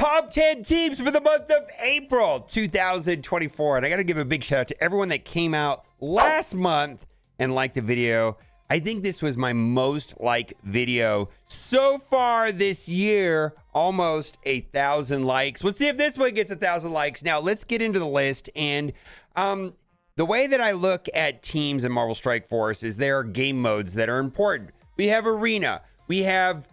top 10 teams for the month of April 2024. And I got to give a big shout out to everyone that came out last month and liked the video. I think this was my most liked video so far this year. Almost 1,000 likes. Let's see if this one gets 1,000 likes. Now, let's get into the list. And the way that I look at teams in Marvel Strike Force is there are game modes that are important. We have Arena. We have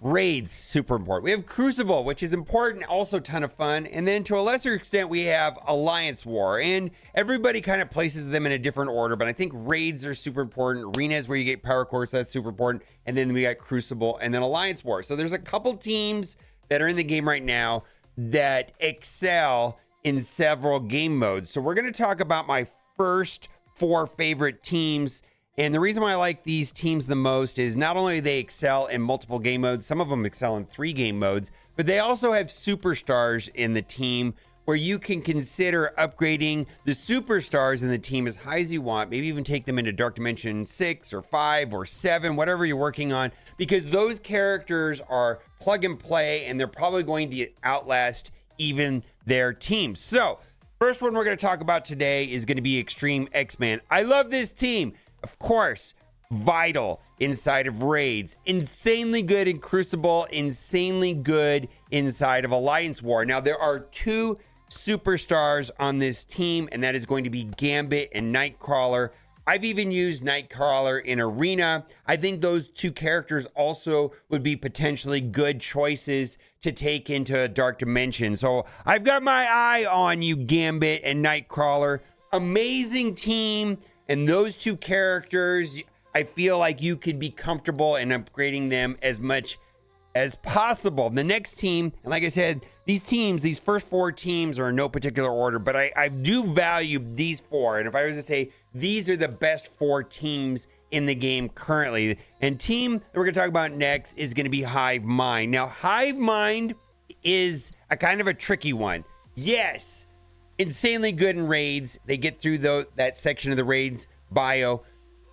Raids, super important. We have Crucible, which is important, also a ton of fun. And then to a lesser extent, we have Alliance War. And everybody kind of places them in a different order, but I think Raids are super important. Arena is where you get power cores, so that's super important. And then we got Crucible and then Alliance War. So there's a couple teams that are in the game right now that excel in several game modes. So we're going to talk about my first 4 favorite teams. And the reason why I like these teams the most is not only do they excel in multiple game modes, some of them excel in 3 game modes, but they also have superstars in the team where you can consider upgrading the superstars in the team as high as you want, maybe even take them into Dark Dimension 6 or 5 or 7, whatever you're working on, because those characters are plug and play and they're probably going to outlast even their team. So, first one we're going to talk about today is going to be Extreme X-Men. I love this team. Of course, vital inside of Raids, insanely good in Crucible, insanely good inside of Alliance War. Now, there are 2 superstars on this team, and that is going to be Gambit and Nightcrawler. I've even used Nightcrawler in Arena. I think those 2 characters also would be potentially good choices to take into a Dark Dimension. So I've got my eye on you, Gambit and Nightcrawler. Amazing team. And those 2 characters, I feel like you could be comfortable in upgrading them as much as possible. The next team, and like I said, these first 4 teams are in no particular order, but I do value these 4. And if I was to say, these are the best 4 teams in the game currently. And team that we're going to talk about next is going to be Hivemind. Now, Hivemind is a kind of a tricky one. Yes, insanely good in Raids. They get through that section of the Raids bio.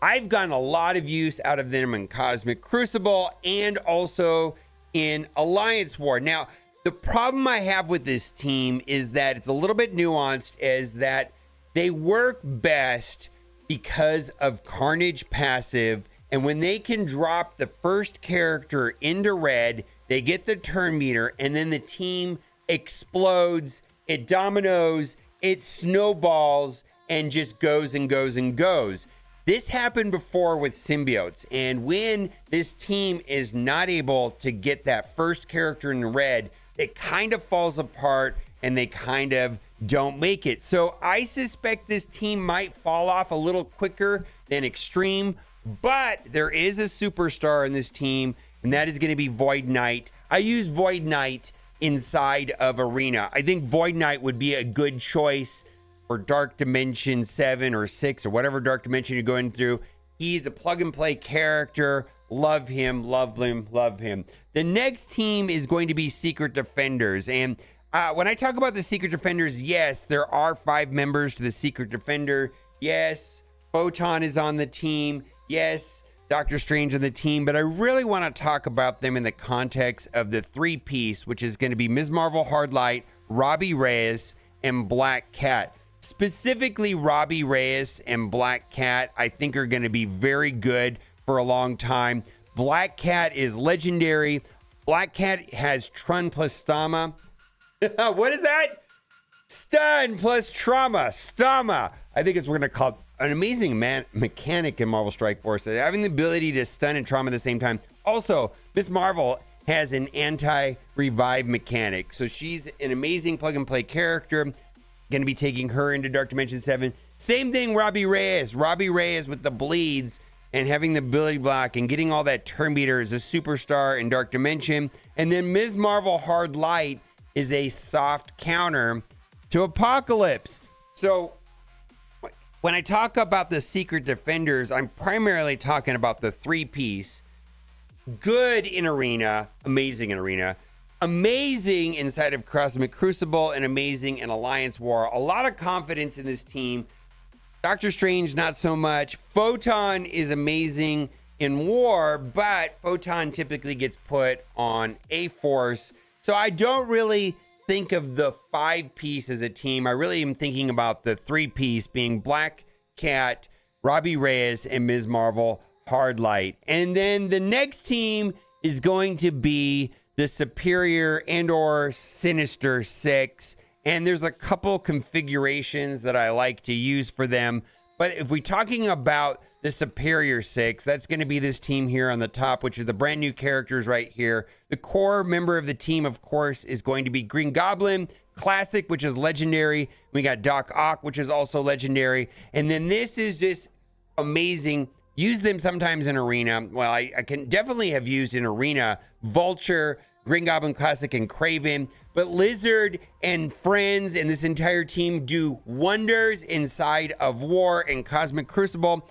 I've gotten a lot of use out of them in Cosmic Crucible and also in Alliance War. Now, the problem I have with this team is that it's a little bit nuanced, is that they work best because of Carnage passive, and when they can drop the first character into red, they get the turn meter, and then the team explodes. It dominoes, it snowballs, and just goes and goes and goes. This happened before with symbiotes, and when this team is not able to get that first character in red, it kind of falls apart and they kind of don't make it. So I suspect this team might fall off a little quicker than Extreme, but there is a superstar in this team, and that is going to be Void Knight. I use Void Knight inside of Arena. I think Void Knight would be a good choice for Dark Dimension 7 or 6 or whatever Dark Dimension you're going through. He's a plug and play character. Love him, love him, love him. The next team is going to be Secret Defenders. And when I talk about the Secret Defenders, yes, there are 5 members to the Secret Defender. Yes, Photon is on the team. Yes, Doctor Strange on the team, but I really want to talk about them in the context of the 3-piece, which is going to be Ms. Marvel Hardlight, Robbie Reyes, and Black Cat. Specifically, Robbie Reyes and Black Cat, I think are going to be very good for a long time. Black Cat is legendary. Black Cat has Trun plus Stama. What is that? Stun plus trauma. Stama. I think it's we're going to call it an amazing mechanic in Marvel Strike Force, having the ability to stun and trauma at the same time. Also, Ms. Marvel has an anti-revive mechanic, so she's an amazing plug-and-play character. Going to be taking her into Dark Dimension 7. Same thing, Robbie Reyes. Robbie Reyes with the bleeds and having the ability block and getting all that turn meter is a superstar in Dark Dimension. And then Ms. Marvel Hard Light is a soft counter to Apocalypse. So when I talk about the Secret Defenders, I'm primarily talking about the 3-piece. Good in Arena, amazing in Arena, amazing inside of Cosmic Crucible, and amazing in Alliance War. A lot of confidence in this team. Doctor Strange, not so much. Photon is amazing in War, but Photon typically gets put on A-Force. So I don't really think of the 5-piece as a team. I really am thinking about the 3-piece being Black Cat, Robbie Reyes, and Ms. Marvel Hard Light. And then the next team is going to be the Superior and or Sinister Six. And there's a couple configurations that I like to use for them. But if we're talking about the Superior Six, that's going to be this team here on the top, which is the brand new characters right here. The core member of the team, of course, is going to be Green Goblin, Classic, which is legendary. We got Doc Ock, which is also legendary. And then this is just amazing. Use them sometimes in Arena. Well, I can definitely have used in Arena Vulture, Green Goblin Classic, and Craven. But Lizard and friends and this entire team do wonders inside of War and Cosmic Crucible.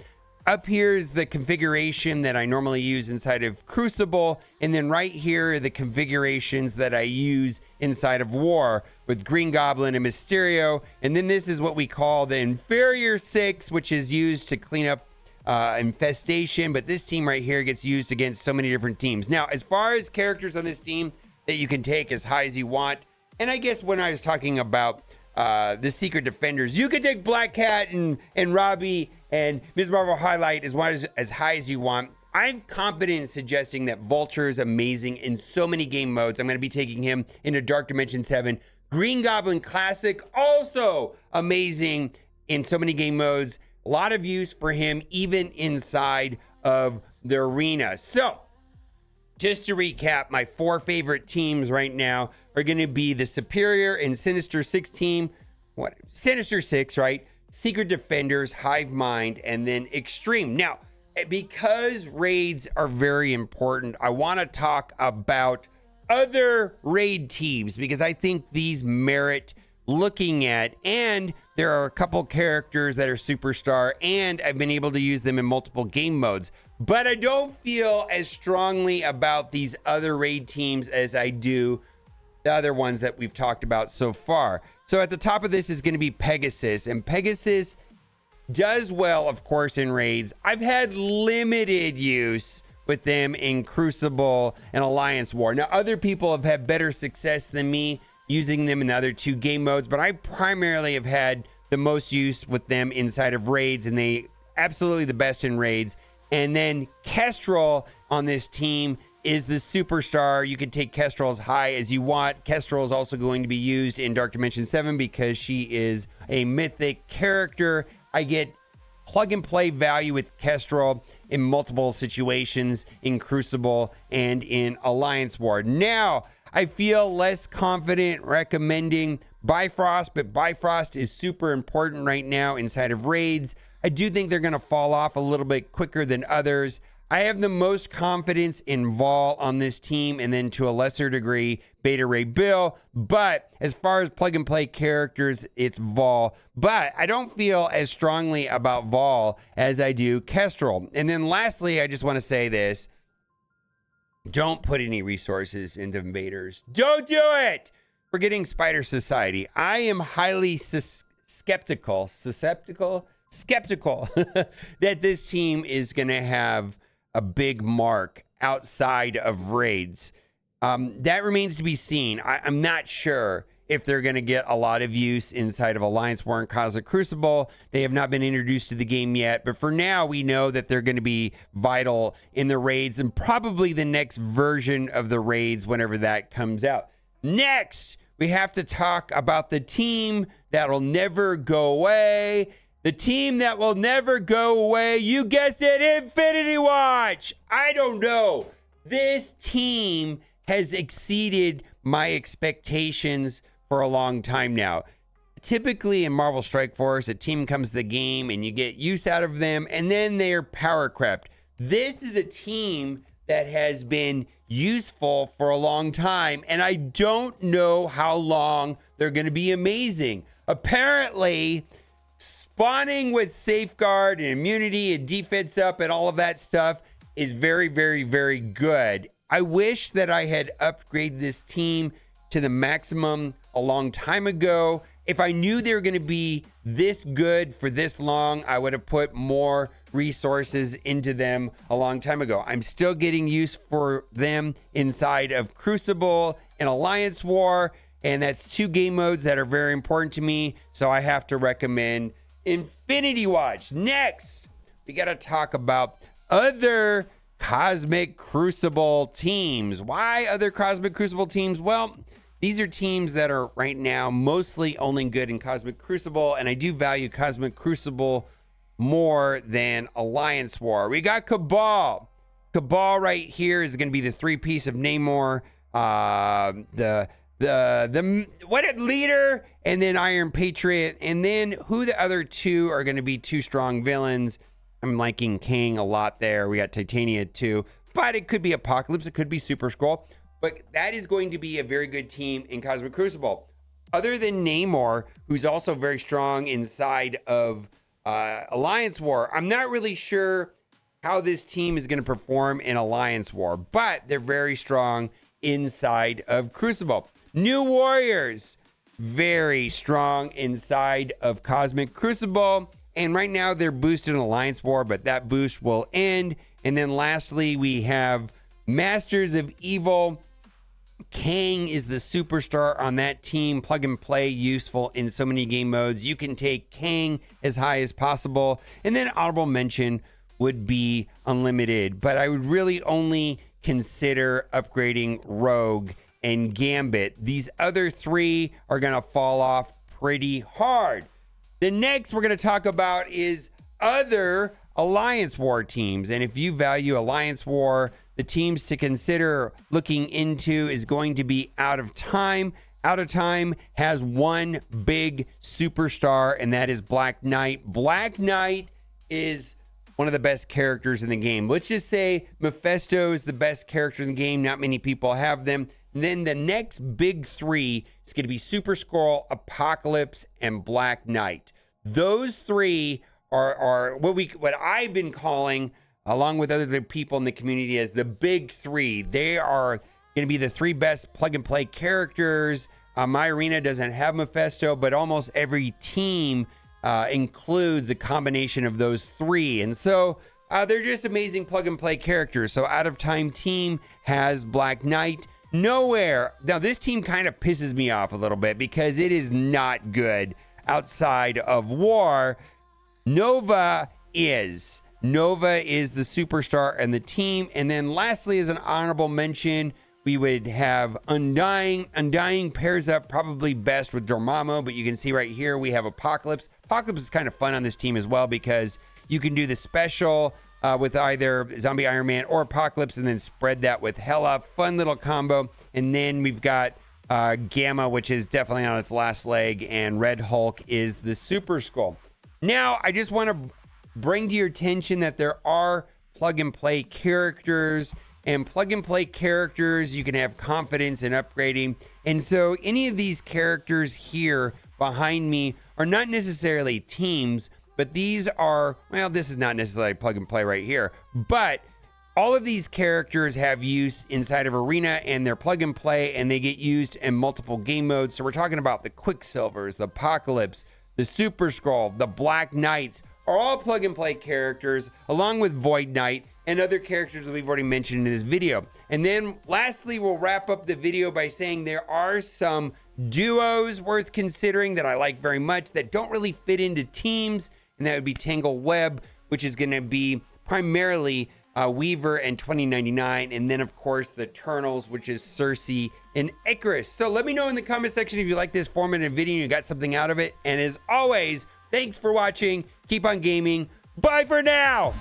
Up here is the configuration that I normally use inside of Crucible. And then right here are the configurations that I use inside of War with Green Goblin and Mysterio. And then this is what we call the Inferior Six, which is used to clean up infestation. But this team right here gets used against so many different teams. Now, as far as characters on this team that you can take as high as you want, and I guess when I was talking about the Secret Defenders, you could take Black Cat and Robbie and Ms. Marvel Highlight as high as you want. I'm confident in suggesting that Vulture is amazing in so many game modes. I'm going to be taking him into Dark Dimension 7. Green Goblin Classic, also amazing in so many game modes. A lot of use for him even inside of the arena. So, just to recap, my 4 favorite teams right now are going to be the Superior and Sinister Six team. Sinister Six, right? Secret Defenders, Hivemind, and then Extreme. Now, because raids are very important, I want to talk about other raid teams because I think these merit looking at, and there are a couple characters that are superstar, and I've been able to use them in multiple game modes. But I don't feel as strongly about these other raid teams as I do the other ones that we've talked about so far. So at the top of this is going to be Pegasus, and Pegasus does well, of course, in raids. I've had limited use with them in Crucible and Alliance War. Now, other people have had better success than me using them in the other 2 game modes, but I primarily have had the most use with them inside of raids, and they absolutely the best in raids. And then Kestrel on this team is the superstar. You can take Kestrel as high as you want. Kestrel is also going to be used in Dark Dimension 7 because she is a mythic character. I get plug and play value with Kestrel in multiple situations in Crucible and in Alliance War. Now, I feel less confident recommending Bifrost, but Bifrost is super important right now inside of raids. I do think they're going to fall off a little bit quicker than others. I have the most confidence in Vol on this team, and then to a lesser degree, Beta Ray Bill. But as far as plug and play characters, it's Vol. But I don't feel as strongly about Vol as I do Kestrel. And then lastly, I just want to say this. Don't put any resources into invaders. Don't do it! We're getting Spider Society. I am highly skeptical that this team is going to have a big mark outside of raids. That remains to be seen. I'm not sure if they're going to get a lot of use inside of Alliance War and Cosmic Crucible. They have not been introduced to the game yet, but for now we know that they're going to be vital in the raids and probably the next version of the raids whenever that comes out. Next, we have to talk about the team that'll never go away. The team that will never go away. You guessed it, Infinity Watch. I don't know. This team has exceeded my expectations for a long time now. Typically in Marvel Strike Force, a team comes to the game and you get use out of them, and then they're power crept. This is a team that has been useful for a long time, and I don't know how long they're going to be amazing. Apparently, spawning with safeguard and immunity and defense up and all of that stuff is very, very, very good. I wish that I had upgraded this team to the maximum a long time ago. If I knew they were going to be this good for this long, I would have put more resources into them a long time ago. I'm still getting use for them inside of Crucible and Alliance War. And that's 2 game modes that are very important to me. So I have to recommend Infinity Watch. Next, we got to talk about other Cosmic Crucible teams. Why other Cosmic Crucible teams? Well, these are teams that are right now mostly only good in Cosmic Crucible, and I do value Cosmic Crucible more than Alliance War. We got Cabal. Cabal right here is going to be the 3-piece of Namor, the leader, and then Iron Patriot, and then who the other 2 are going to be 2 strong villains. I'm liking Kang a lot there. We got Titania too, but it could be Apocalypse, it could be Super Skrull. But that is going to be a very good team in Cosmic Crucible. Other than Namor, who's also very strong inside of Alliance War, I'm not really sure how this team is going to perform in Alliance War, but they're very strong inside of Crucible. New Warriors, very strong inside of Cosmic Crucible. And right now they're boosted in Alliance War, but that boost will end. And then lastly, we have Masters of Evil. Kang is the superstar on that team. Plug and play, useful in so many game modes. You can take Kang as high as possible. And then honorable mention would be Unlimited. But I would really only consider upgrading Rogue and Gambit. These other 3 are going to fall off pretty hard. The next we're going to talk about is other Alliance War teams. And if you value Alliance War, the teams to consider looking into is going to be Out of Time. Out of Time has one big superstar, and that is Black Knight. Black Knight is one of the best characters in the game. Let's just say Mephisto is the best character in the game. Not many people have them. And then the next big 3 is going to be Super Skrull, Apocalypse, and Black Knight. Those 3 are what I've been calling, along with other people in the community, as the big 3. They are going to be the 3 best plug and play characters. My arena doesn't have Mephisto, but almost every team includes a combination of those 3. And so they're just amazing plug and play characters. So Out of Time team has Black Knight. Nowhere. Now, this team kind of pisses me off a little bit because it is not good outside of War. Nova is the superstar and the team. And then lastly, as an honorable mention, we would have Undying. Undying pairs up probably best with Dormammu, but you can see right here we have Apocalypse. Apocalypse is kind of fun on this team as well because you can do the special with either Zombie Iron Man or Apocalypse and then spread that with Hela. Fun little combo. And then we've got Gamma, which is definitely on its last leg, and Red Hulk is the Super Skrull. Now, I just want to bring to your attention that there are plug and play characters, and plug and play characters you can have confidence in upgrading. And so any of these characters here behind me are not necessarily teams, but these are, well, this is not necessarily plug and play right here, but all of these characters have use inside of Arena, and they're plug and play, and they get used in multiple game modes. So we're talking about the Quicksilvers, the Apocalypse, the Super Skrull, the Black Knights are all plug and play characters, along with Void Knight and other characters that we've already mentioned in this video. And then lastly, we'll wrap up the video by saying there are some duos worth considering that I like very much that don't really fit into teams, and that would be Tangle Web, which is going to be primarily Weaver and 2099, and then of course the Eternals, which is Cersei and Icarus. So let me know in the comment section if you like this formative video and you got something out of it. And as always, thanks for watching. Keep on gaming. Bye for now.